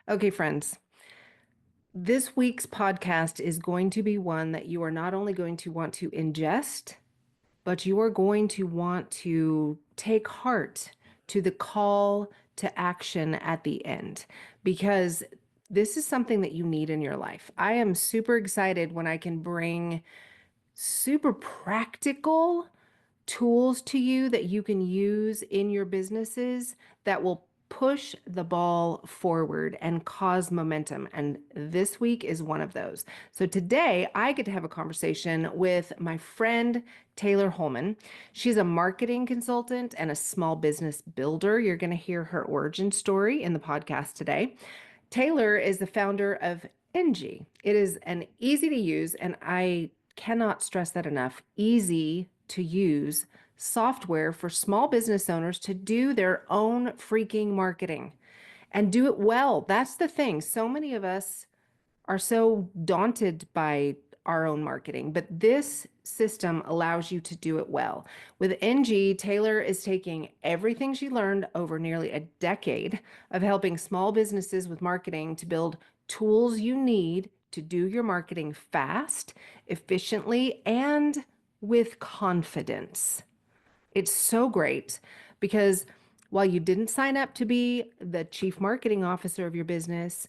Okay, friends, this week's podcast is going to be one that you are not only going to want to ingest, but you are going to want to take heart to the call to action at the end, because this is something that you need in your life. I am super excited when I can bring super practical tools to you that you can use in your businesses that will push the ball forward and cause momentum. And this week is one of those. So today I get to have a conversation with my friend, Tayler Hollman. She's a marketing consultant and a small business builder. You're going to hear her origin story in the podcast today. Tayler is the founder of Enji. It is an easy to use, and I cannot stress that enough, easy to use software for small business owners to do their own freaking marketing and do it well. That's the thing. So many of us are so daunted by our own marketing, but this system allows you to do it well. With Enji, Tayler is taking everything she learned over nearly a decade of helping small businesses with marketing to build tools you need to do your marketing fast, efficiently, and with confidence. It's so great because while you didn't sign up to be the chief marketing officer of your business,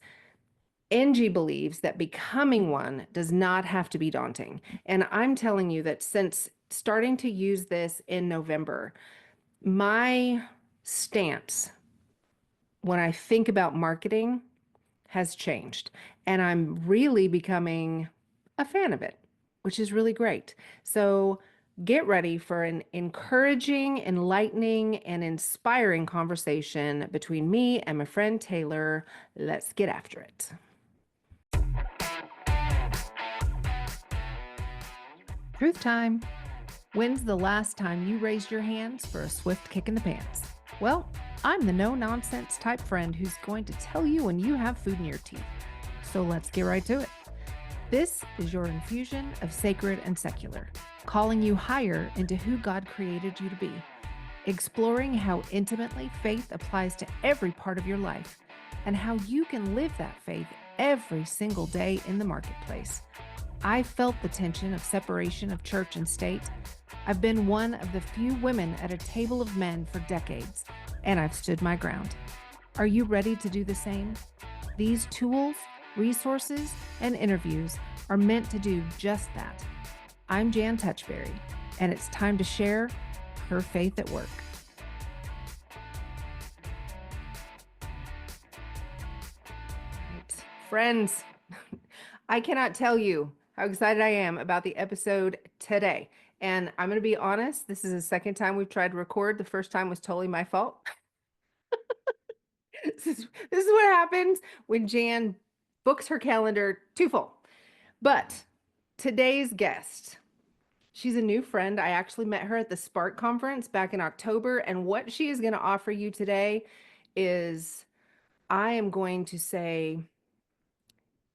Enji believes that becoming one does not have to be daunting. And I'm telling you that since starting to use this in November, my stance when I think about marketing has changed. And I'm really becoming a fan of it, which is really great. So get ready for an encouraging, enlightening, and inspiring conversation between me and my friend Tayler. Let's get after it. Truth time. When's the last time you raised your hands for a swift kick in the pants? Well, I'm the no-nonsense type friend who's going to tell you when you have food in your teeth. So let's get right to it. This is your infusion of sacred and secular, calling you higher into who God created you to be, exploring how intimately faith applies to every part of your life, and how you can live that faith every single day in the marketplace. I felt the tension of separation of church and state. I've been one of the few women at a table of men for decades, and I've stood my ground. Are you ready to do the same? These tools, resources, and interviews are meant to do just that. I'm Jan Touchberry, and it's time to share her faith at work. Right. Friends, I cannot tell you how excited I am about the episode today. And I'm going to be honest, this is the second time we've tried to record. The first time was totally my fault. This is what happens when Jan books her calendar too full. But today's guest, she's a new friend. I actually met her at the Spark conference back in October. And what she is going to offer you today is, I am going to say,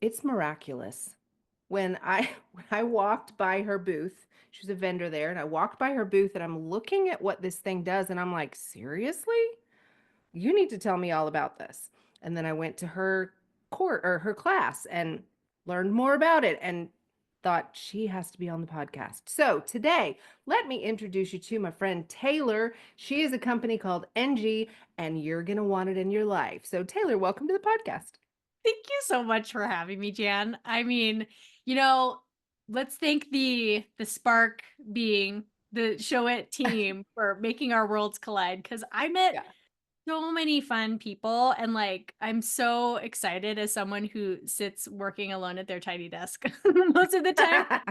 it's miraculous. When I walked by her booth, she was a vendor there, and I walked by her booth and I'm looking at what this thing does, and I'm like, seriously? You need to tell me all about this. And then I went to her court or her class and learned more about it and thought she has to be on the podcast. So today, let me introduce you to my friend Tayler. She is a company called Enji, and you're going to want it in your life. So Tayler, welcome to the podcast. Thank you so much for having me, Jan. I mean, let's thank the Spark being the Show It team for making our worlds collide, because I met Yeah. so many fun people, and I'm so excited as someone who sits working alone at their tiny desk most of the time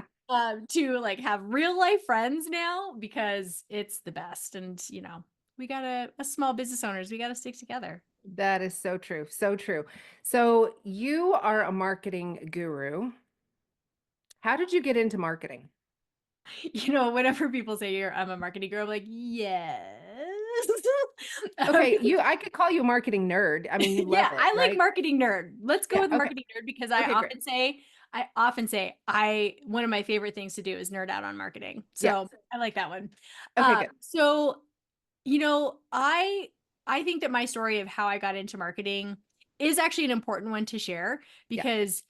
to have real life friends now, because it's the best. And we got a small business owners, we got to stick together. That is so true. So true. So you are a marketing guru. How did you get into marketing? Whenever people say I'm a marketing girl, I'm like, yes. Okay, I could call you a marketing nerd. I mean, you love Yeah, it, I like right? marketing nerd. Let's go Yeah, with okay. marketing nerd, because Okay, great. I one of my favorite things to do is nerd out on marketing. Yeah. So I like that one. Okay, good. So I think that my story of how I got into marketing is actually an important one to share Yeah. because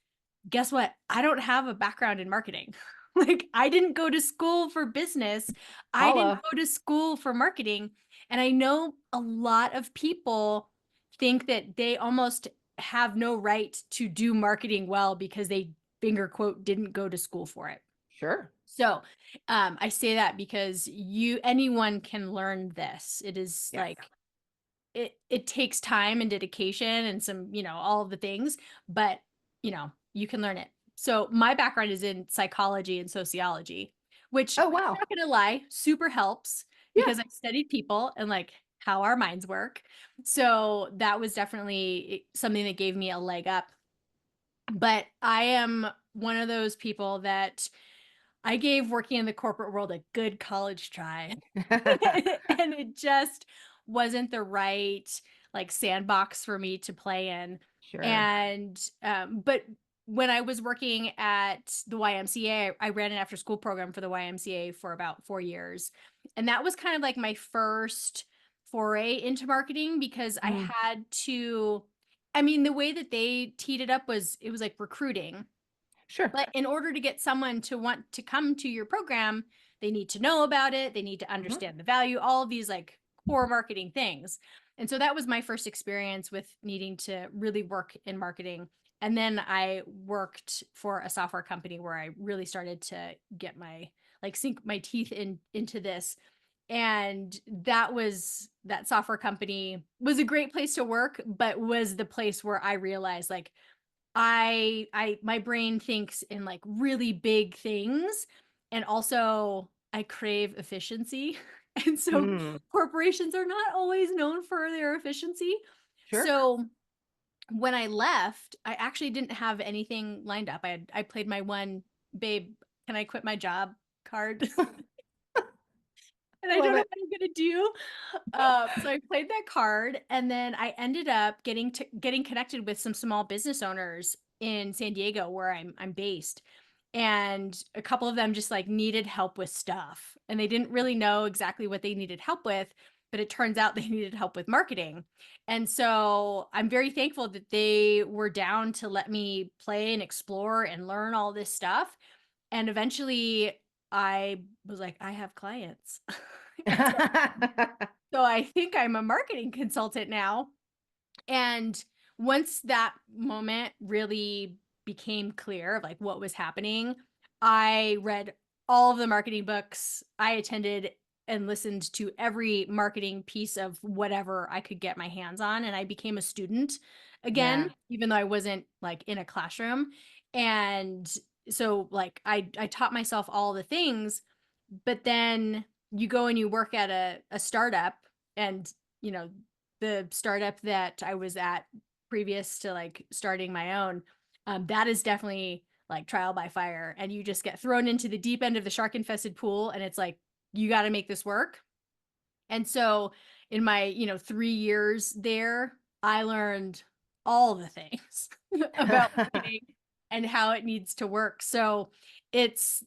guess what? I don't have a background in marketing. Like, I didn't go to school for business. I didn't Holla. go to school for marketing. And I know a lot of people think that they almost have no right to do marketing well because they finger quote didn't go to school for it. Sure. So, I say that because anyone can learn this. It is Yes. like it takes time and dedication and some, all of the things, but you can learn it. So my background is in psychology and sociology, which Oh, I'm wow. not gonna lie, super helps Yeah. because I studied people and like how our minds work. So that was definitely something that gave me a leg up. But I am one of those people that I gave working in the corporate world a good college try. And it just wasn't the right like sandbox for me to play in. Sure. And but when I was working at the YMCA, I ran an after school program for the YMCA for about 4 years. And that was kind of like my first foray into marketing because I Mm, had to, I mean, the way that they teed it up was it was like recruiting. sure. But in order to get someone to want to come to your program, they need to know about it. They need to Mhm. understand the value, all of these like core marketing things. And so that was my first experience with needing to really work in marketing. And then I worked for a software company where I really started to get my like sink my teeth into this. And that software company was a great place to work, but was the place where I realized like my brain thinks in like really big things, and also I crave efficiency. And so Mm, corporations are not always known for their efficiency. sure. So when I left, I actually didn't have anything lined up. I played my one babe, can I quit my job card? And I Love don't know it. what I'm gonna do. So I played that card, and then I ended up getting connected with some small business owners in San Diego, where I'm based, and a couple of them just like needed help with stuff, and they didn't really know exactly what they needed help with, but it turns out they needed help with marketing, and so I'm very thankful that they were down to let me play and explore and learn all this stuff, and eventually I was like, I have clients. And so I think I'm a marketing consultant now. And once that moment really became clear of like what was happening, I read all of the marketing books. I attended and listened to every marketing piece of whatever I could get my hands on. And I became a student again, Yeah. even though I wasn't like in a classroom. And so like I taught myself all the things, but then you go and you work at a startup, and you know the startup that I was at previous to like starting my own, that is definitely like trial by fire, and you just get thrown into the deep end of the shark infested pool, and it's like you got to make this work. And so in my 3 years there, I learned all the things about marketing and how it needs to work. So it's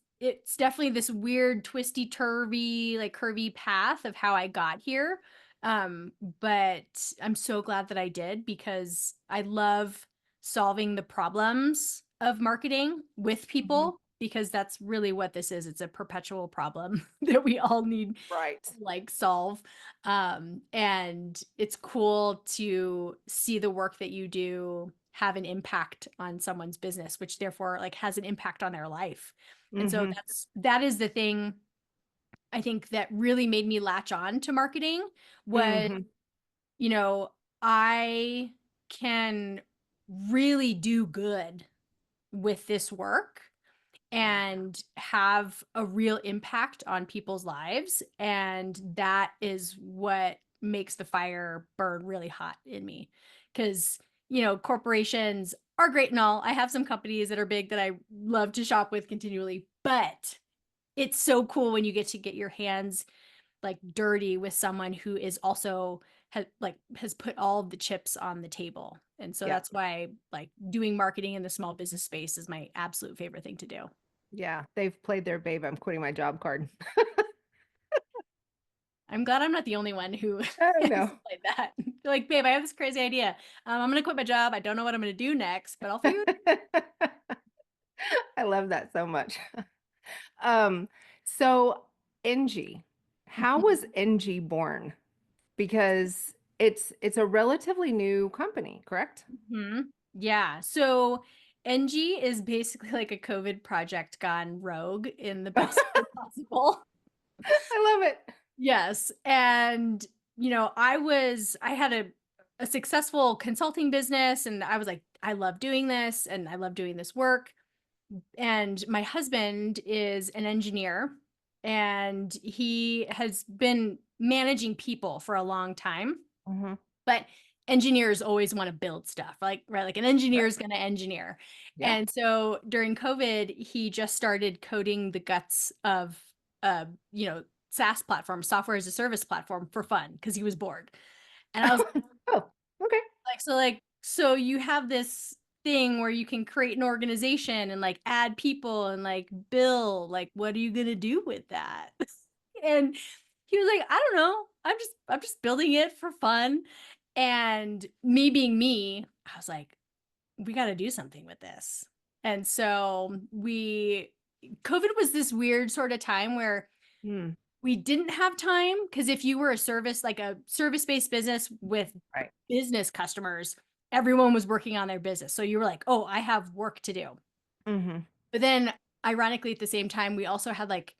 definitely this weird twisty turvy like curvy path of how I got here. But I'm so glad that I did because I love solving the problems of marketing with Mhm. people because that's really what this is. It's a perpetual problem that we all need Right. like solve. And it's cool to see the work that you do have an impact on someone's business, which therefore like has an impact on their life. And so Hmm. that is the thing I think that really made me latch on to marketing was, Hmm. you know, I can really do good with this work Yeah. and have a real impact on people's lives. And that is what makes the fire burn really hot in me. Because, corporations are great and all. I have some companies that are big that I love to shop with continually, but it's so cool when you get to get your hands like dirty with someone who is also has put all of the chips on the table. And so Yeah. that's why like doing marketing in the small business space is my absolute favorite thing to do. Yeah. They've played their babe. I'm quitting my job card. I'm glad I'm not the only one who I has know. played that. like, babe, I have this crazy idea. I'm gonna quit my job. I don't know what I'm gonna do next, but I'll figure it I love that so much. Um, so Enji, out. how was Enji born? Because it's a relatively new company, correct? Yeah. So Enji is basically like a COVID project gone rogue in the best way possible. I love it. Yes. And, I had a successful consulting business and I was like, I love doing this and I love doing this work. And my husband is an engineer and he has been managing people for a long time. Hmm. But engineers always want to build stuff, like, right? Like an engineer Right. is going to engineer. Yeah. And so during COVID, he just started coding the guts of, uh, you know, SaaS platform, software as a service platform for fun because he was bored. And I was Oh, okay. so you have this thing where you can create an organization and like add people and like bill, like, what are you going to do with that? And he was like, I don't know. I'm just building it for fun. And me being me, I was like, we got to do something with this. And so COVID was this weird sort of time where Hmm. we didn't have time because if you were like a service-based business with Right. business customers, everyone was working on their business. So you were like, oh, I have work to do. Hmm. But then ironically at the same time, we also had like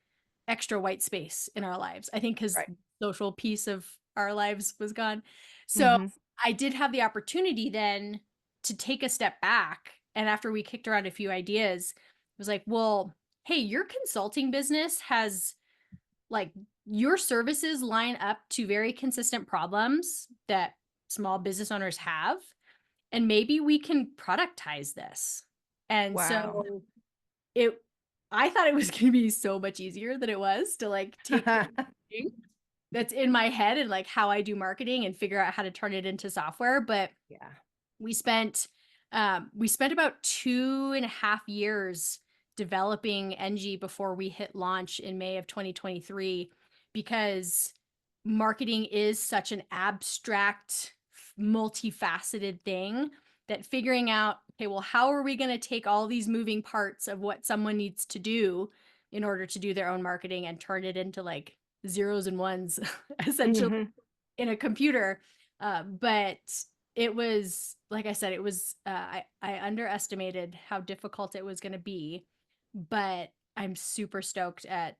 extra white space in our lives. I think because Right. social piece of our lives was gone. So Hmm. I did have the opportunity then to take a step back. And after we kicked around a few ideas, it was like, well, hey, your consulting business has like your services line up to very consistent problems that small business owners have. And maybe we can productize this. And Wow. so it I thought it was going to be so much easier than it was to like take everything that's in my head and like how I do marketing and figure out how to turn it into software. But Yeah. we spent we spent about 2.5 years developing Enji before we hit launch in May of 2023 because marketing is such an abstract, multifaceted thing that figuring out, okay, well, how are we going to take all these moving parts of what someone needs to do in order to do their own marketing and turn it into like zeros and ones essentially Hmm. in a computer. But it was, like I said, it was, I underestimated how difficult it was going to be, but I'm super stoked at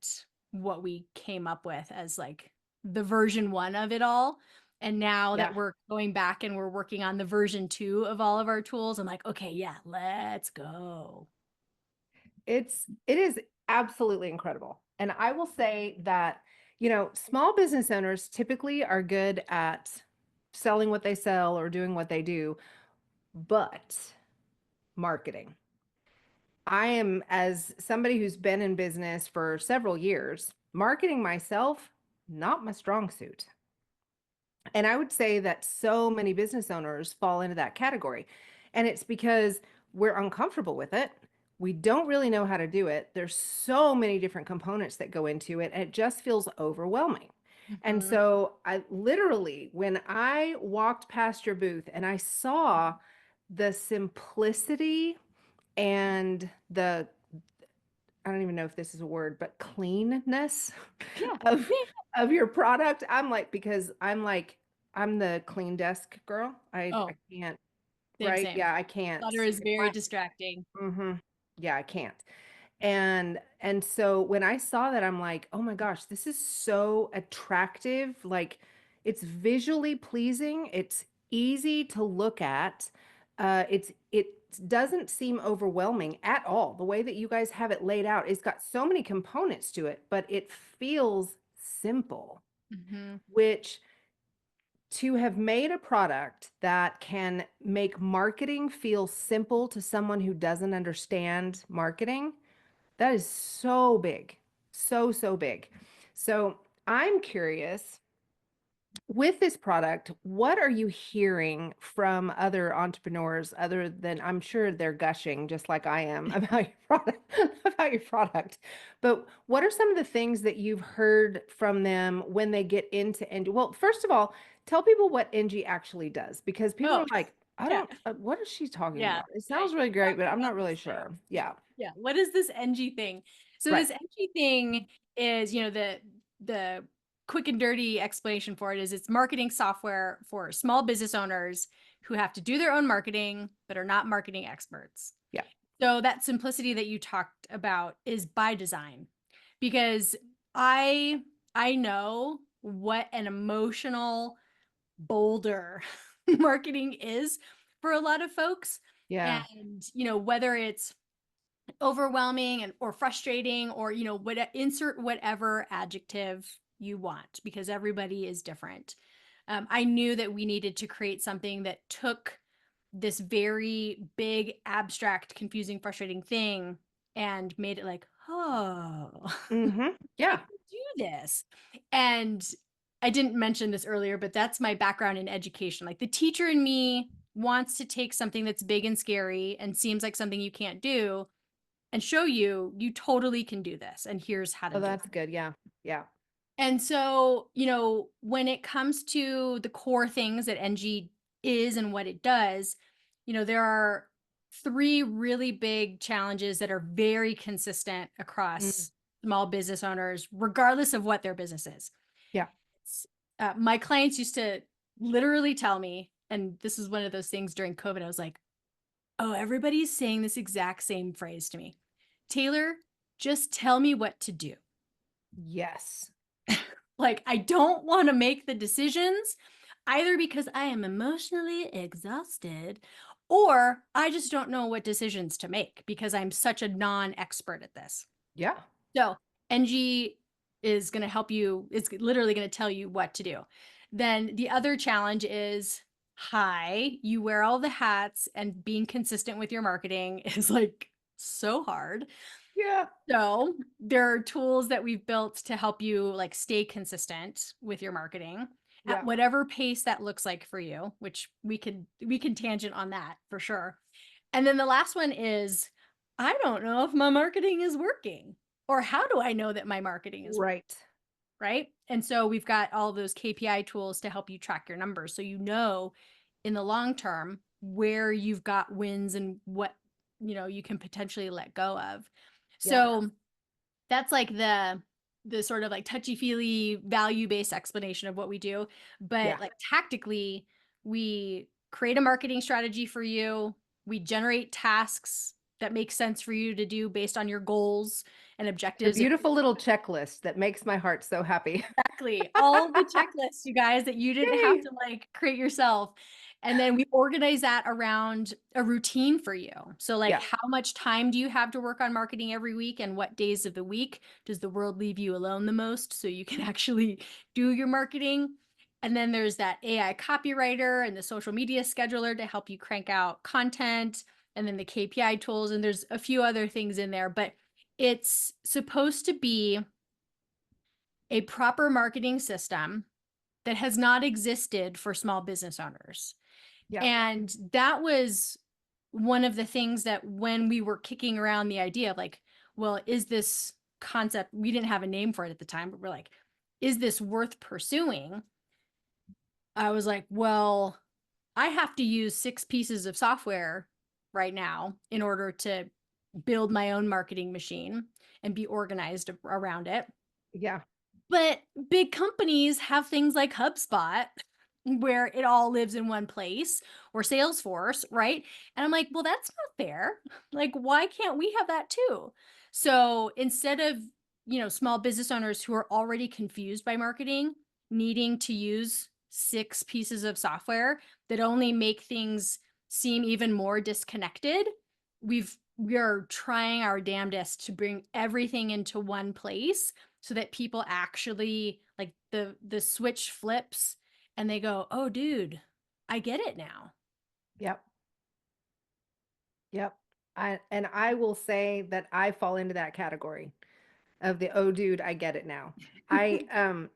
what we came up with as like the version 1 of it all. And now that Yeah. we're going back and we're working on the version 2 of all of our tools, I'm like, okay, yeah, let's go. It is absolutely incredible. And I will say that, small business owners typically are good at selling what they sell or doing what they do, but marketing. I am, as somebody who's been in business for several years, marketing myself, not my strong suit. And I would say that so many business owners fall into that category. And it's because we're uncomfortable with it. We don't really know how to do it. There's so many different components that go into it, and it just feels overwhelming. And Mhm. so I literally, when I walked past your booth and I saw the simplicity and I don't even know if this is a word, but cleanness Yeah. of of your product. I'm the clean desk girl. I Oh, can't, same, right? same. Yeah, I can't. Clutter is If very distracting. yeah, I can't. And so when I saw that, I'm like, oh my gosh, this is so attractive. Like it's visually pleasing. It's easy to look at. It doesn't seem overwhelming at all. The way that you guys have it laid out, it's got so many components to it, but it feels simple, Mhm. which to have made a product that can make marketing feel simple to someone who doesn't understand marketing, that is so big. So, so big. So I'm curious with this product, what are you hearing from other entrepreneurs other than I'm sure they're gushing just like I am about your product? about your product. But what are some of the things that you've heard from them when they get into Enji? Well, first of all, tell people what Enji actually does because people Oh, are like, I yeah. don't, what is she talking Yeah. about? It Yeah. sounds really You great, talked but I'm about not really this too. sure. Yeah. Yeah. Yeah. What is this NG thing? So Right. this NG thing is, the quick and dirty explanation for it is it's marketing software for small business owners who have to do their own marketing but are not marketing experts. Yeah. So that simplicity that you talked about is by design because I I know what an emotional boulder marketing is for a lot of folks. Yeah. And, whether it's overwhelming and or frustrating or, insert whatever adjective you want because everybody is different. I knew that we needed to create something that took this very big, abstract, confusing, frustrating thing and made it like, oh, Mm-hmm. I Yeah. can do this. And I didn't mention this earlier, but that's my background in education. Like the teacher in me wants to take something that's big and scary and seems like something you can't do and show you totally can do this. And here's how to Oh, do that's it. good. Yeah. Yeah. And so, when it comes to the core things that NG is and what it does, there are three really big challenges that are very consistent Mm, across small business owners, regardless of what their business is. yeah. My clients used to literally tell me, and this is one of those things during COVID, I was like, oh, everybody's saying this exact same phrase to me. Taylor, just tell me what to do. Yes. Like, I don't want to make the decisions either because I am emotionally exhausted or I just don't know what decisions to make because I'm such a non-expert at this. Yeah. So, NG is going to help you, it's literally going to tell you what to do. Then the other challenge is hi, you wear all the hats and being consistent with your marketing is like so hard. Yeah. So there are tools that we've built to help you like stay consistent with your marketing at Yeah. whatever pace that looks like for you, which we can tangent on that for sure. And then the last one is I don't know if my marketing is working or how do I know that my marketing is working, Right. right? And so we've got all those KPI tools to help you track your numbers so in the long term where you've got wins and what you can potentially let go of. Yeah. So that's like the sort of like touchy-feely value-based explanation of what we do. Yeah. But like tactically, we create a marketing strategy for you. We generate tasks that make sense for you to do based on your goals and A objectives. beautiful little checklist that makes my heart so happy. Exactly. All the checklists, you guys, that you didn't have Yay. to like create yourself. And then we organize that around a routine for you. So, like, Yeah. how much time do you have to work on marketing every week? And what days of the week does the world leave you alone the most so you can actually do your marketing? And then there's that AI copywriter and the social media scheduler to help you crank out content, and then the KPI tools. And there's a few other things in there, but it's supposed to be a proper marketing system that has not existed for small business owners. Yeah. And that was one of the things that when we were kicking around the idea of like, well, is this concept, we didn't have a name for it at the time, but we're like, is this worth pursuing? I was like, well, I have to use 6 pieces of software right now in order to build my own marketing machine and be organized around it. Yeah. But big companies have things like HubSpot where it all lives in one place or Salesforce, right? And I'm like, well, that's not fair. Like, why can't we have that too? So instead of, small business owners who are already confused by marketing needing to use 6 pieces of software that only make things seem even more disconnected, we are trying our damnedest to bring everything into one place so that people actually like the switch flips and they go, oh dude, I get it now. Yep. Yep. I will say that I fall into that category of the oh dude, I get it now. I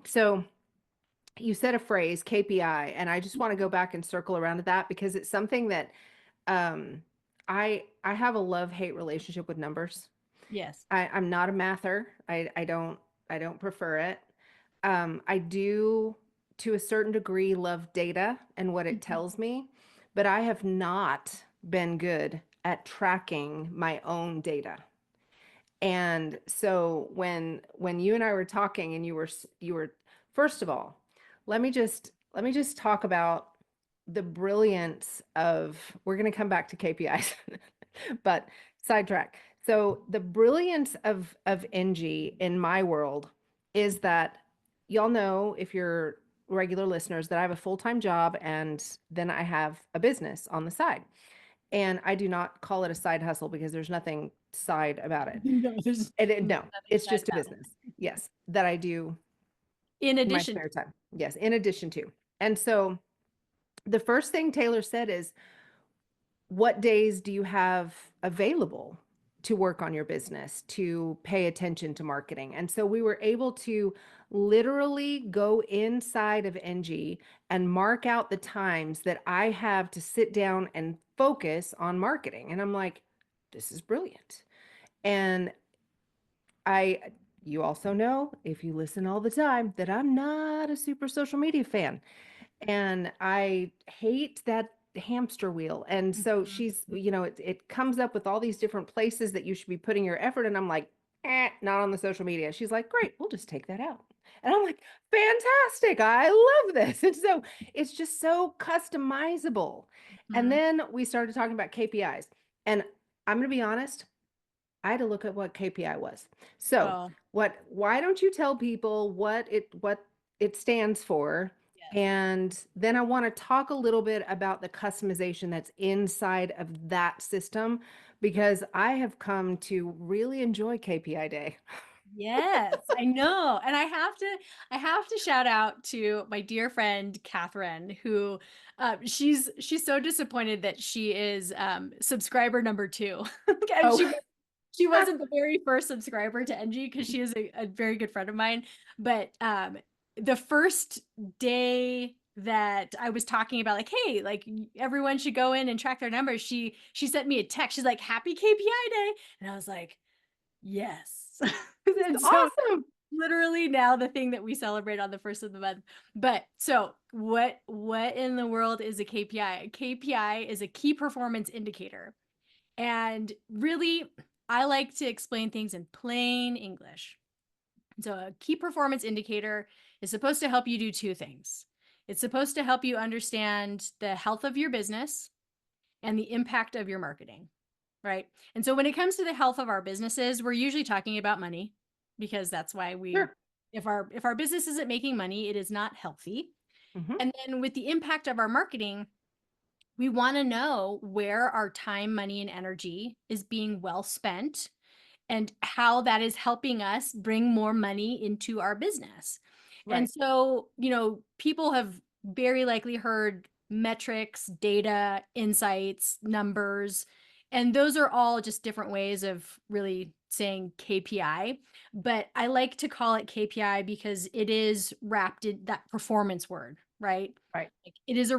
so you said a phrase KPI and I just want to go back and circle around to that because it's something that um I have a love-hate relationship with numbers. Yes. I'm not a mather. I don't prefer it. I do, to a certain degree, love data and what it Mhm. tells me, but I have not been good at tracking my own data. And so when you and I were talking and you were first of all, let me just talk about the brilliance of, we're going to come back to KPIs, but sidetrack. So the brilliance of Enji in my world is that y'all know, if you're regular listeners, that I have a full-time job and then I have a business on the side. And I do not call it a side hustle because there's nothing side about it. No, there's No, nothing it's bad just a about business. Yes, that I do it. In in my addition, spare time. Yes, in addition to. And so the first thing Tayler said is, what days do you have available to work on your business, to pay attention to marketing? And so we were able to literally go inside of Engie and mark out the times that I have to sit down and focus on marketing. And I'm like, this is brilliant. And I, you also know, if you listen all the time, that I'm not a super social media fan. And I hate that hamster wheel. And so Mhm. she's, it comes up with all these different places that you should be putting your effort. And I'm like, not on the social media. She's like, great, we'll just take that out. And I'm like, fantastic. I love this. And so it's just so customizable. And Mhm. then we started talking about KPIs. And I'm going to be honest, I had to look at what KPI was. So, Oh, why don't you tell people what it stands for? yes. And then I want to talk a little bit about the customization that's inside of that system, because I have come to really enjoy KPI day. Yes, I know. And I have to shout out to my dear friend Catherine, who she's so disappointed that she is subscriber number 2. And Oh, she wasn't the very first subscriber to NG, because she is a very good friend of mine. But the first day that I was talking about, like, hey, like, everyone should go in and track their numbers, she sent me a text. She's like, happy KPI day. And I was like, yes. it's And so awesome. literally now the thing that we celebrate on the first of the month. But so what in the world is a KPI? A KPI is a key performance indicator. And really, I like to explain things in plain English. So a key performance indicator is supposed to help you do two things. It's supposed to help you understand the health of your business and the impact of your marketing, right? And so when it comes to the health of our businesses, we're usually talking about money, because that's why Sure. if our business isn't making money, it is not healthy. Hmm. And then with the impact of our marketing, we want to know where our time, money, and energy is being well spent, and how that is helping us bring more money into our business. And Right. so, people have very likely heard metrics, data, insights, numbers, and those are all just different ways of really saying KPI. But I like to call it KPI because it is wrapped in that performance word, right? Right. Like, it is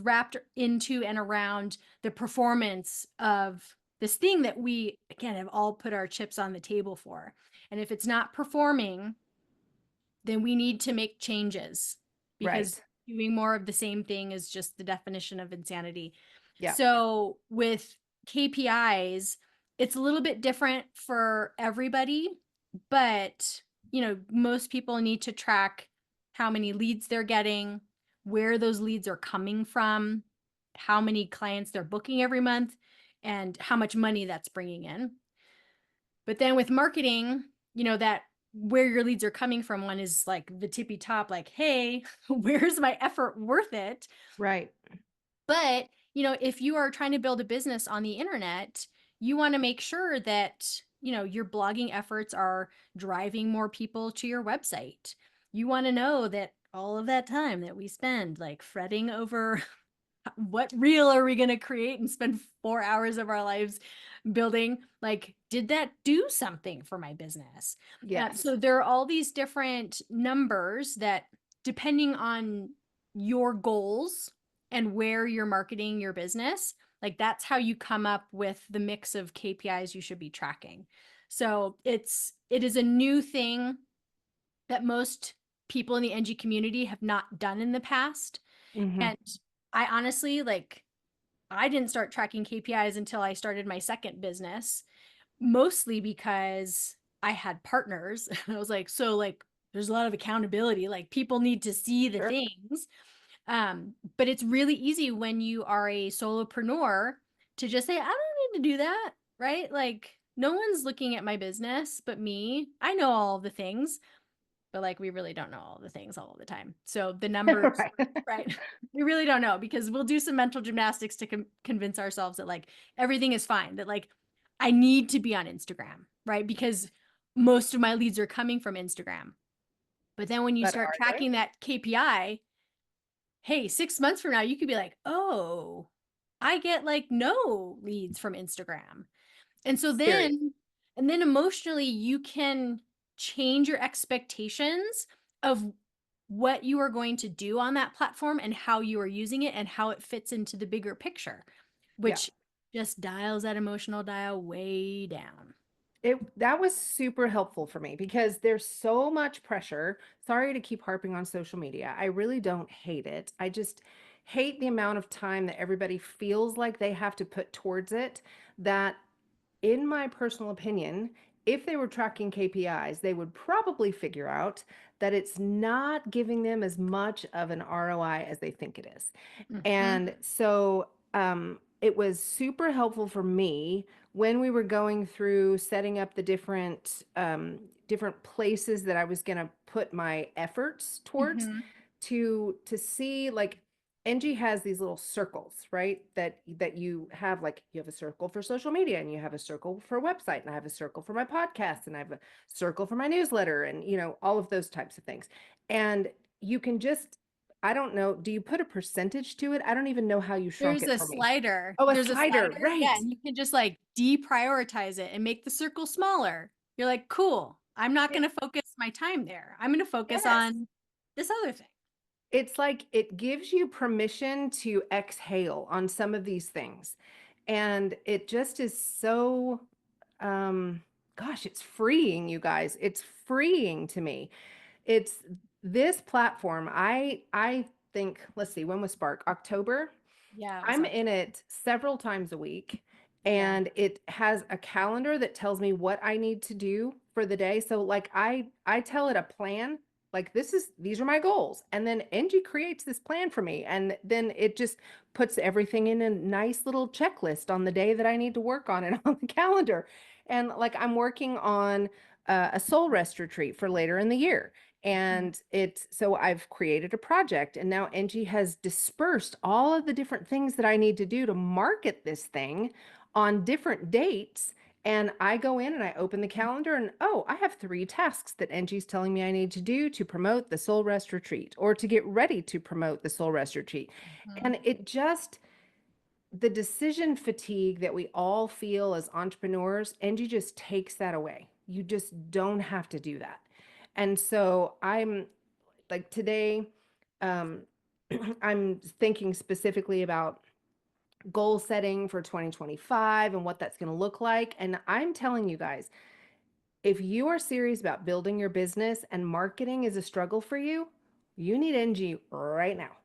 wrapped into and around the performance of this thing that we, again, have all put our chips on the table for. And if it's not performing, then we need to make changes, because Right. doing more of the same thing is just the definition of insanity. Yeah. So with KPIs, it's a little bit different for everybody, but most people need to track how many leads they're getting, where those leads are coming from, how many clients they're booking every month, and how much money that's bringing in. But then with marketing, that where your leads are coming from one is like the tippy top, like, hey, where's my effort worth it? Right. But, if you are trying to build a business on the internet, you want to make sure that, your blogging efforts are driving more people to your website. You want to know that all of that time that we spend like fretting over what reel are we going to create and spend 4 hours of our lives building, like, did that do something for my business? Yes. So there are all these different numbers that, depending on your goals and where you're marketing your business, like, that's how you come up with the mix of KPIs you should be tracking. So it is a new thing that most people in the Enji community have not done in the past. Hmm. And I honestly, like, I didn't start tracking KPIs until I started my second business, mostly because I had partners. And I was like, so like there's a lot of accountability. Like people need to see the Sure. things. But it's really easy when you are a solopreneur to just say, I don't need to do that, right? Like no one's looking at my business but me. I know all the things, but like we really don't know all the things all the time. So the numbers, Right. right? We really don't know because we'll do some mental gymnastics to convince ourselves that like everything is fine, that like I need to be on Instagram, right? Because most of my leads are coming from Instagram. But then when you But start are they? tracking that KPI, hey, 6 months from now, you could be like, oh, I get like no leads from Instagram. And so Serious. then emotionally, you can change your expectations of what you are going to do on that platform and how you are using it and how it fits into the bigger picture, Yeah. which just dials that emotional dial way down. That was super helpful for me because there's so much pressure. Sorry to keep harping on social media. I really don't hate it. I just hate the amount of time that everybody feels like they have to put towards it. That, in my personal opinion, if they were tracking KPIs, they would probably figure out that it's not giving them as much of an ROI as they think it is. Mm-hmm. And so it was super helpful for me when we were going through setting up the different places that I was going to put my efforts towards, Mm-hmm. to see, like, Engie has these little circles, right? That you have, like, you have a circle for social media, and you have a circle for a website, and I have a circle for my podcast, and I have a circle for my newsletter, and all of those types of things. And you can just, I don't know, do you put a percentage to it? I don't even know how you shrunk There's it a for me. slider. Oh, a There's a slider, slider. Yeah. right. And you can just like deprioritize it and make the circle smaller. You're like, cool. I'm not Yeah. going to focus my time there. I'm going to focus Yes. on this other thing. It's like it gives you permission to exhale on some of these things. And it just is so, um, gosh, it's freeing, you guys. It's freeing to me. It's this platform. I think, let's see, when was Spark? October? Yeah, it was I'm in October. it several times a week, Yeah. and it has a calendar that tells me what I need to do for the day. So like I tell it a plan, like these are my goals. And then Engie creates this plan for me. And then it just puts everything in a nice little checklist on the day that I need to work on it on the calendar. And like I'm working on a soul rest retreat for later in the year. Mhm. And it's so I've created a project, and now Engie has dispersed all of the different things that I need to do to market this thing on different dates. And I go in and I open the calendar, and oh, I have 3 tasks that Engie's telling me I need to do to promote the Soul Rest Retreat or to get ready to promote the Soul Rest Retreat. Mhm. And it just, the decision fatigue that we all feel as entrepreneurs, Engie just takes that away. You just don't have to do that. And so I'm like today, um, I'm thinking specifically about goal setting for 2025 and what that's going to look like. And I'm telling you guys, if you are serious about building your business and marketing is a struggle for you, you need Engie right now.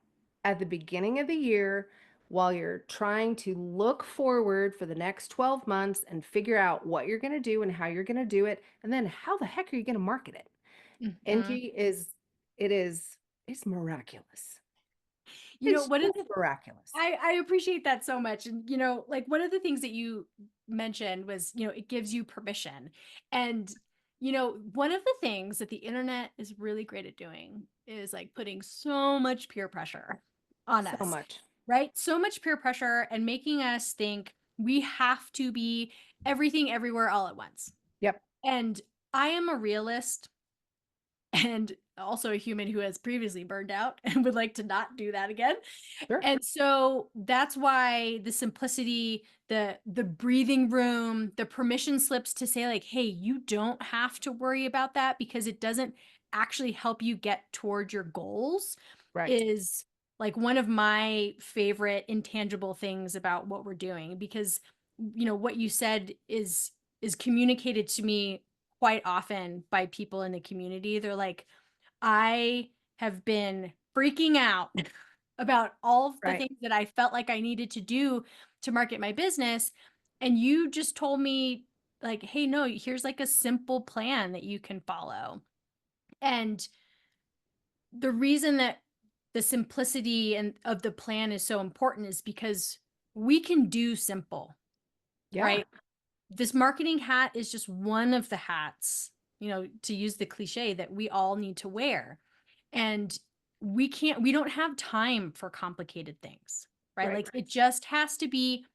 At the beginning of the year, while you're trying to look forward for the next 12 months and figure out what you're going to do and how you're going to do it, and then how the heck are you going to market it? Mhm. Engie is, it is, it's miraculous. You know, It's what is just miraculous. I appreciate that so much. And, you know, like one of the things that you mentioned was, you know, it gives you permission. And, you know, one of the things that the internet is really great at doing is like putting so much peer pressure on So us, much. right? So much peer pressure and making us think we have to be everything everywhere all at once. Yep. And I am a realist and also a human who has previously burned out and would like to not do that again. Sure. And so that's why the simplicity, the breathing room, the permission slips to say like, hey, you don't have to worry about that because it doesn't actually help you get toward your goals Right. is like one of my favorite intangible things about what we're doing because you know what you said is is communicated to me quite often by people in the community. They're like, I have been freaking out about all of the Right. things that I felt like I needed to do to market my business. And you just told me, like, hey, no, here's like a simple plan that you can follow. And the reason that the simplicity and of the plan is so important is because we can do simple, Yeah. right? This marketing hat is just one of the hats, to use the cliche that we all need to wear. And we don't have time for complicated things, right? Right. Like it just has to be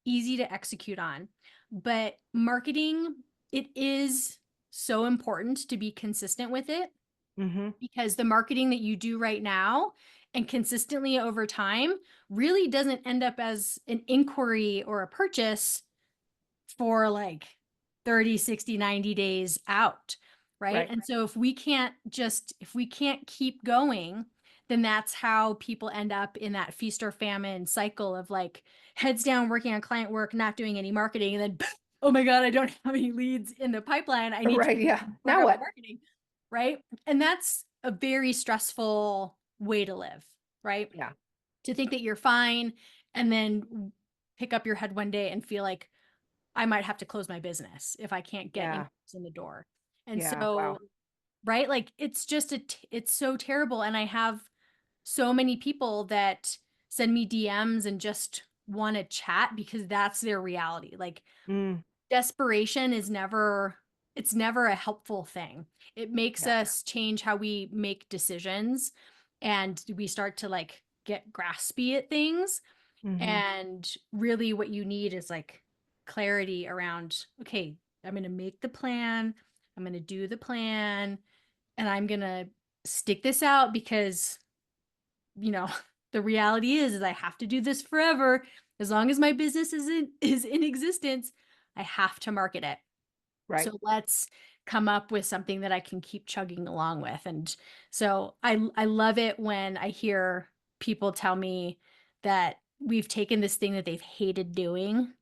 easy to execute on. But marketing, it is so important to be consistent with it, Mm-hmm. because the marketing that you do right now and consistently over time really doesn't end up as an inquiry or a purchase for like 30, 60, 90 days out, right? Right. And so if we can't keep going, then that's how people end up in that feast or famine cycle of like heads down working on client work, not doing any marketing, and then oh my God, I don't have any leads in the pipeline. I need to Right. Yeah. work Now on my what? marketing, right? And that's a very stressful way to live, right? Yeah. To think that you're fine and then pick up your head one day and feel like I might have to close my business if I can't get Yeah. incomes in the door. And Yeah. Wow. so, right, like it's just it's so terrible. And I have so many people that send me DMs and just want to chat because that's their reality. Like Mm. desperation is never, it's never a helpful thing. It makes Yeah. us change how we make decisions, and we start to like get graspy at things. Mm-hmm. And really what you need is like clarity around, okay, I'm going to make the plan, I'm going to do the plan, and I'm going to stick this out because, you know, the reality is I have to do this forever. As long as my business is in existence, I have to market it. Right. So let's come up with something that I can keep chugging along with. And so I love it when I hear people tell me that we've taken this thing that they've hated doing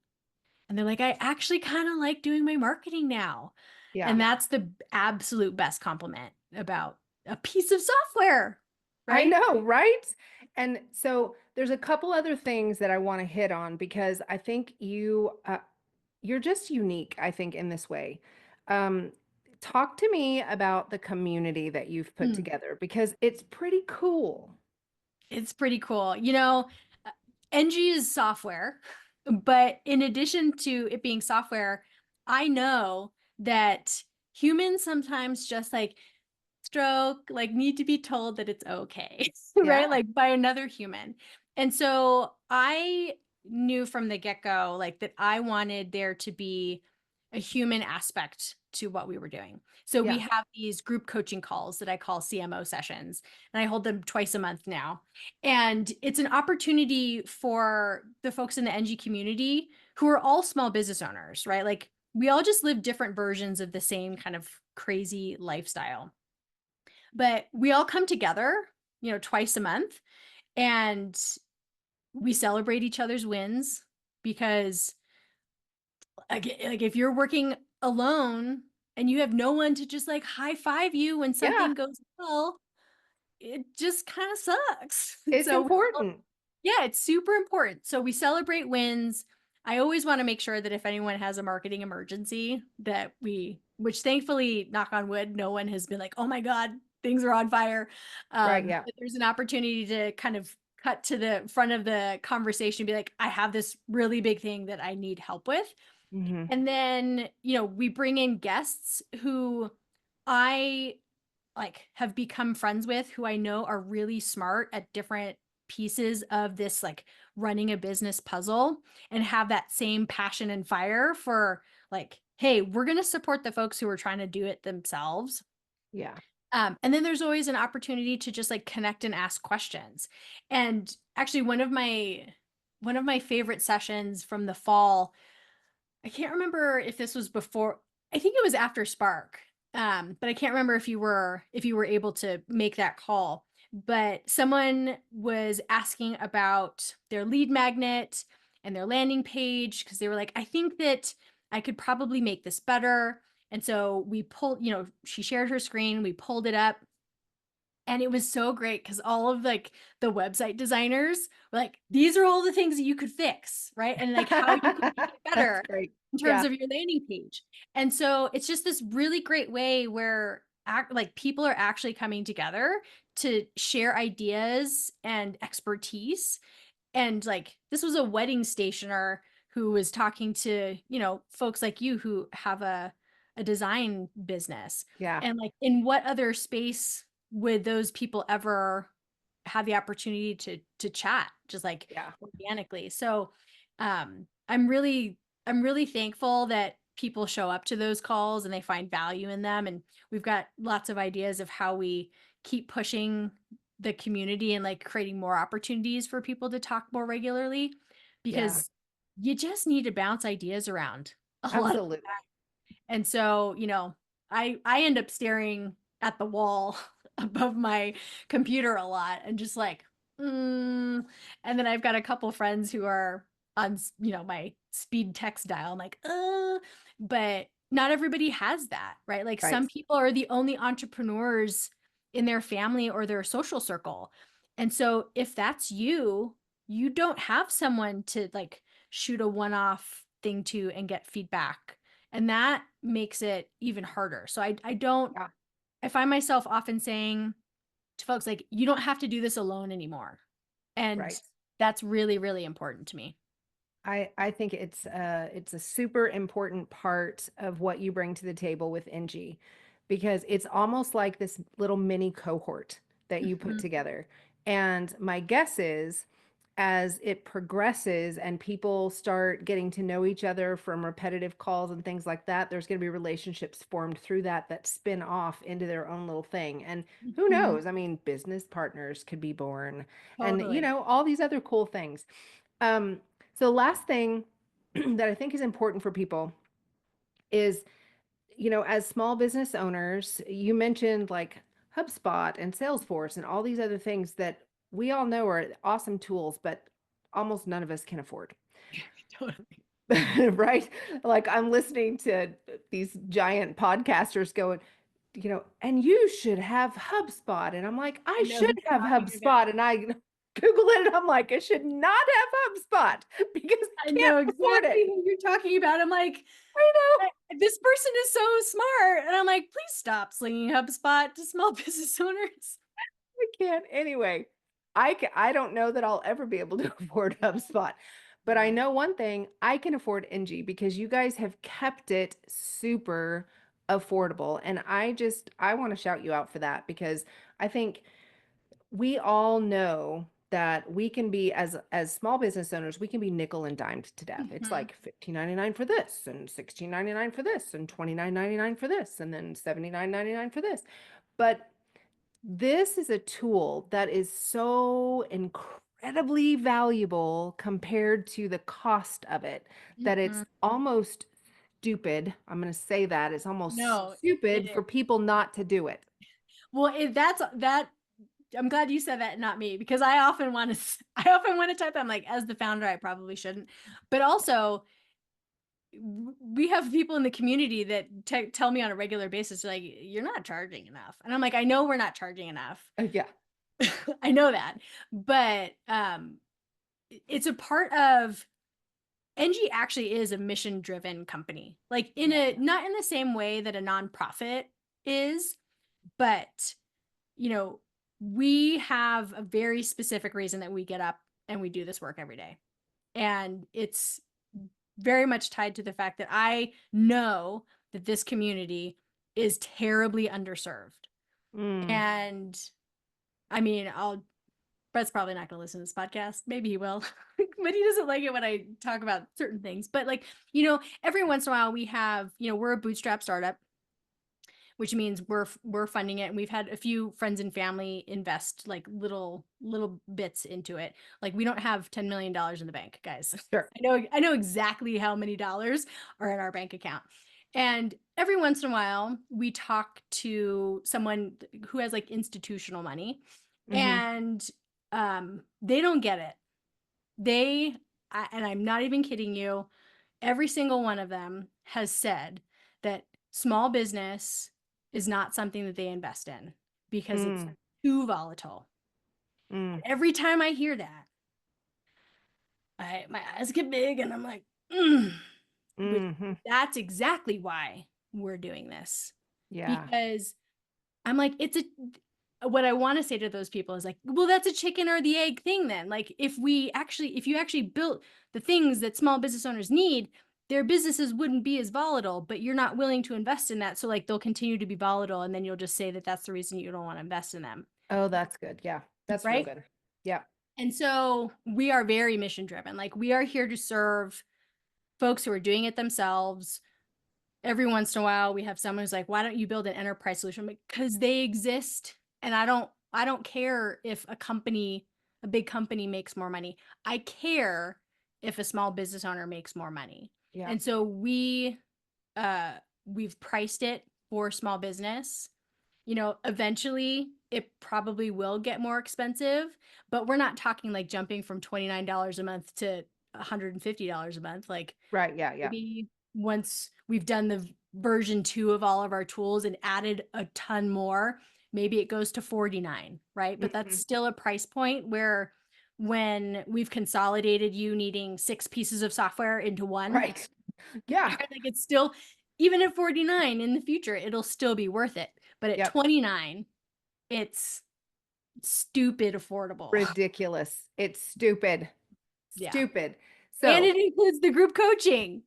and they're like, I actually kind of like doing my marketing now. Yeah. And that's the absolute best compliment about a piece of software, I right? know, right? And so there's a couple other things that I want to hit on because I think you're just unique, I think, in this way. Um, Talk to me about the community that you've put Mm. together because it's pretty cool. It's pretty cool. Uh, Enji is software, but in addition to it being software, I know that humans sometimes just like stroke, like need to be told that it's okay, right? Yeah. Like by another human. And so I knew from the get-go, like that I wanted there to be a human aspect to what we were doing. So we Yeah. have these group coaching calls that I call CMO sessions, and I hold them twice a month now. And it's an opportunity for the folks in the NG community who are all small business owners, right? Like we all just live different versions of the same kind of crazy lifestyle. But we all come together, twice a month, and we celebrate each other's wins because like if you're working alone and you have no one to just like high five you when Yeah. something goes well, it just kind of sucks. It's So important. yeah, it's super important. So we celebrate wins. I always want to make sure that if anyone has a marketing emergency, that which thankfully, knock on wood, no one has been like, oh my God, things are on fire. Right. Yeah. But there's an opportunity to kind of cut to the front of the conversation and be like, I have this really big thing that I need help with. Mm-hmm. And then, we bring in guests who I like have become friends with, who I know are really smart at different pieces of this like running a business puzzle, and have that same passion and fire for like, hey, we're going to support the folks who are trying to do it themselves. Yeah. And then there's always an opportunity to just like connect and ask questions. And actually one of my favorite sessions from the fall, I can't remember if this was before, I think it was after Spark. But I can't remember if you were able to make that call. But someone was asking about their lead magnet and their landing page because they were like, I think that I could probably make this better. And so we pulled, she shared her screen, we pulled it up. And it was so great because all of like the website designers were like, these are all the things that you could fix, right? And like how you could make it That's better great. in terms Yeah. of your landing page. And so it's just this really great way where like people are actually coming together to share ideas and expertise. And like this was a wedding stationer who was talking to, folks like you who have a design business. Yeah. And like in what other space would those people ever have the opportunity to chat just like Yeah. organically? So I'm really thankful that people show up to those calls and they find value in them. And we've got lots of ideas of how we keep pushing the community and like creating more opportunities for people to talk more regularly, Yeah. because you just need to bounce ideas around a lot. Absolutely. And so, I end up staring at the wall above my computer a lot and just like, and then I've got a couple friends who are on, my speed text dial. I'm like, but not everybody has that, right? Like Right. some people are the only entrepreneurs in their family or their social circle. And so if that's you, you don't have someone to like shoot a one-off thing to and get feedback, and that makes it even harder. So I don't, Yeah. I find myself often saying to folks, like, you don't have to do this alone anymore. And Right. that's really, really important to me. I think it's a super important part of what you bring to the table with Enji, because it's almost like this little mini cohort that you put Mhm. together. And my guess is, as it progresses and people start getting to know each other from repetitive calls and things like that, there's going to be relationships formed through that that spin off into their own little thing. And who Mhm. knows? I mean, business partners could be born, and Totally. all these other cool things. Um, so last thing that I think is important for people is, as small business owners, you mentioned like HubSpot and Salesforce and all these other things that we all know are awesome tools, but almost none of us can afford. Totally. Right? Like I'm listening to these giant podcasters going, and you should have HubSpot. And I'm like, I I know should who you're have talking about. HubSpot. And I Google it and I'm like, I should not have HubSpot because I I can't know afford it. exactly who you're talking about. I'm like, I know. This person is so smart. And I'm like, please stop slinging HubSpot to small business owners. I can't. Anyway, I don't know that I'll ever be able to afford HubSpot. But I Yeah. know one thing, I can afford Engie because you guys have kept it super affordable. And I want to shout you out for that, because I think we all know that we can be, as small business owners, we can be nickel and dimed to death. It's Mhm. like 15.99 for this and 16.99 for this and 29.99 for this and then 79.99 for this. But this is a tool that is so incredibly valuable compared to the cost of it, that it's Mhm. almost stupid. I'm going to say that it's almost No, it stupid for is. people not to do it. Well, that's that. I'm glad you said that, not me, because I often want to. I often want to type. I'm like, as the founder, I probably shouldn't. But also, we have people in the community that tell me on a regular basis, like, you're not charging enough, and I'm like, I know we're not charging enough. Yeah. I know that, but it's a part of. Engie actually is a mission-driven company, like in Yeah. a not in the same way that a nonprofit is, but you know, we have a very specific reason that we get up and we do this work every day. And it's very much tied to the fact that I know that this community is terribly underserved. Mm. And I mean, Brett's probably not going to listen to this podcast. Maybe he will, but he doesn't like it when I talk about certain things. But like, every once in a while we have, we're a bootstrap startup, which means we're funding it, and we've had a few friends and family invest like little bits into it. Like we don't have $10 million in the bank, guys. Sure. I know exactly how many dollars are in our bank account. And every once in a while we talk to someone who has like institutional money, Hmm. and they don't get it. And I'm not even kidding you, every single one of them has said that small business is not something that they invest in because it's too volatile. And every time I hear that, my eyes get big and I'm like, which that's exactly why we're doing this. Yeah. Because I'm like, what I want to say to those people is like, well, that's a chicken or the egg thing then. Like if you actually built the things that small business owners need, their businesses wouldn't be as volatile, but you're not willing to invest in that. So like they'll continue to be volatile. And then you'll just say that that's the reason you don't want to invest in them. Oh, that's good. Yeah. That's real Right. good. Yeah. And so we are very mission driven. Like we are here to serve folks who are doing it themselves. Every once in a while, we have someone who's like, why don't you build an enterprise solution? Because they exist. And I don't care if a big company makes more money. I care if a small business owner makes more money. Yeah. And so we've priced it for small business. Eventually it probably will get more expensive, but we're not talking like jumping from $29 a month to $150 a month. Like, Right. Yeah. Yeah. maybe once we've done the version 2 of all of our tools and added a ton more, maybe it goes to $49, right? But that's still a price point where when we've consolidated you needing 6 pieces of software into one, Right. Yeah. like it's still, even at 49 in the future, it'll still be worth it. But at 29, it's stupid affordable. Ridiculous. It's stupid. Yeah. Stupid. And So, it includes the group coaching,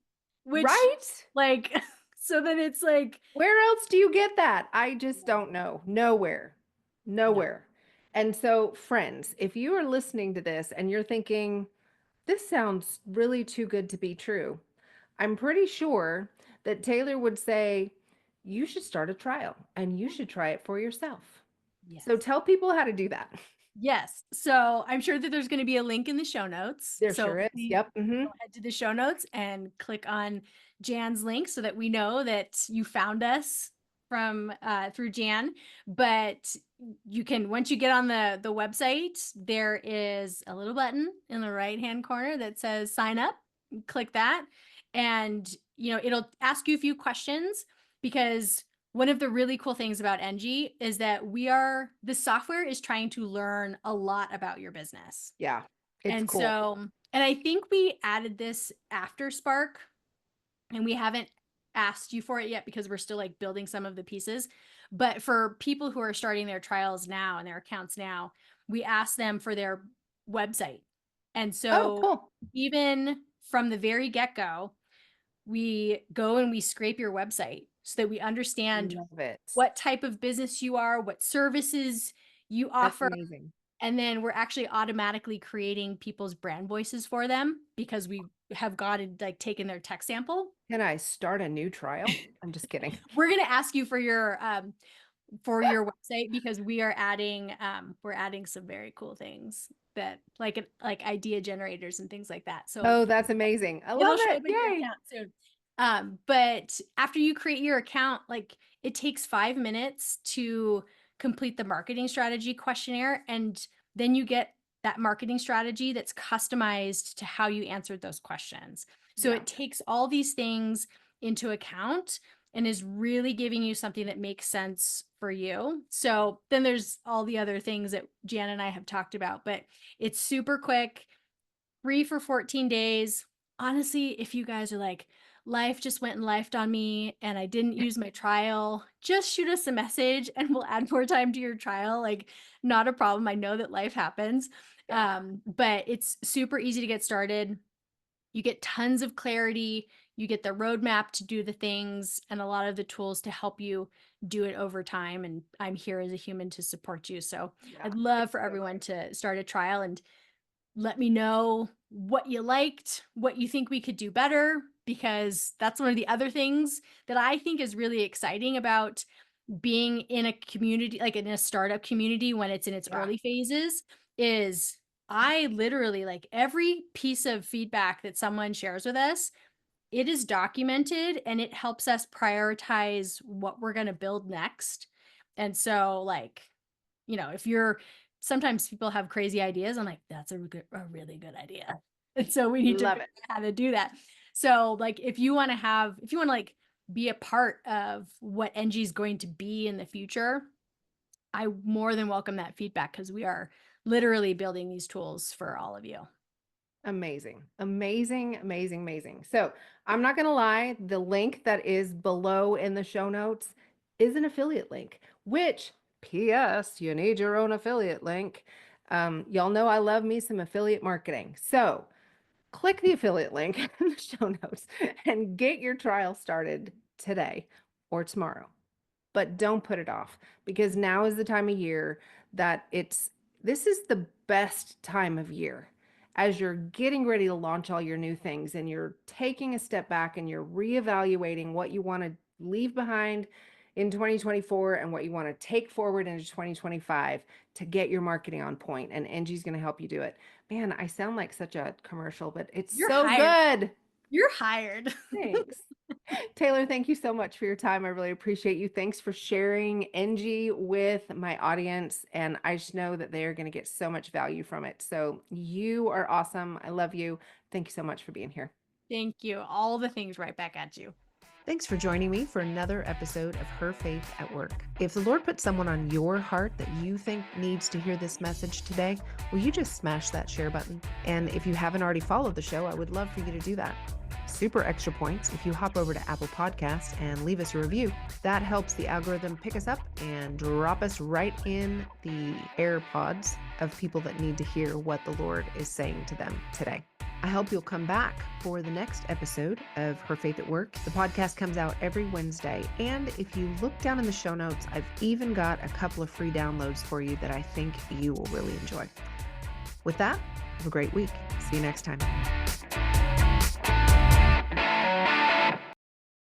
which right? like, so then it's like, Where else do you get that? I just don't know. Nowhere. Nowhere. And so, friends, if you are listening to this and you're thinking, this sounds really too good to be true, I'm pretty sure that Taylor would say, you should start a trial and you should try it for yourself. yes. So tell people how to do that. Yes. So I'm sure that there's going to be a link in the show notes. There So sure is. please Yep. go ahead to the show notes and click on Jan's link so that we know that you found us from through Jan. But you can, once you get on the website, there is a little button in the right hand corner that says sign up. Click that, and it'll ask you a few questions, because one of the really cool things about Enji is that the software is trying to learn a lot about your business. Yeah. It's And cool. so, and I think we added this after Spark, and we haven't asked you for it yet because we're still like building some of the pieces. But for people who are starting their trials now and their accounts now, we ask them for their website. And so cool. even from the very get-go, we go and we scrape your website so that we understand what type of business you are, what services you offer. That's amazing. And then we're actually automatically creating people's brand voices for them because we have taken their tech sample. Can I start a new trial? I'm just kidding. We're going to ask you for your website because we're adding some very cool things that like idea generators and things like that. So that's amazing. I it'll love show it. up in your Yay. account soon. But after you create your account, like it takes 5 minutes to complete the marketing strategy questionnaire, and then you get that marketing strategy that's customized to how you answered those questions. So it takes all these things into account and is really giving you something that makes sense for you. So then there's all the other things that Jan and I have talked about, but it's super quick, free for 14 days. Honestly, if you guys are like, life just went and lifed on me and I didn't use my trial, just shoot us a message and we'll add more time to your trial. Like, not a problem. I know that life happens. But it's super easy to get started. You get tons of clarity. You get the roadmap to do the things and a lot of the tools to help you do it over time. And I'm here as a human to support you. So I'd love for everyone to start a trial and let me know what you liked, what you think we could do better, because that's one of the other things that I think is really exciting about being in a community, like in a startup community when it's in its early phases, is I literally, like, every piece of feedback that someone shares with us, it is documented and it helps us prioritize what we're going to build next. And so, like, if sometimes people have crazy ideas, I'm like, that's a really good idea. And so we need to figure out how to do that. So like, if you want to like be a part of what Enji is going to be in the future, I more than welcome that feedback, because we are literally building these tools for all of you. Amazing, amazing, amazing, amazing. So I'm not going to lie, the link that is below in the show notes is an affiliate link, which, P.S., you need your own affiliate link. Y'all know I love me some affiliate marketing. So click the affiliate link in the show notes and get your trial started today or tomorrow. But don't put it off, because now is the time of year that this is the best time of year as you're getting ready to launch all your new things and you're taking a step back and you're reevaluating what you want to leave behind in 2024 and what you want to take forward into 2025 to get your marketing on point. And Enji's going to help you do it. Man, I sound like such a commercial, but it's You're so hired. good. You're hired. Thanks. Tayler, thank you so much for your time. I really appreciate you. Thanks for sharing Enji with my audience. And I just know that they are going to get so much value from it. So you are awesome. I love you. Thank you so much for being here. Thank you. All the things right back at you. Thanks for joining me for another episode of Her Faith at Work. If the Lord put someone on your heart that you think needs to hear this message today, will you just smash that share button? And if you haven't already followed the show, I would love for you to do that. Super extra points if you hop over to Apple Podcasts and leave us a review. That helps the algorithm pick us up and drop us right in the AirPods of people that need to hear what the Lord is saying to them today. I hope you'll come back for the next episode of Her Faith at Work. The podcast comes out every Wednesday. And if you look down in the show notes, I've even got a couple of free downloads for you that I think you will really enjoy. With that, have a great week. See you next time.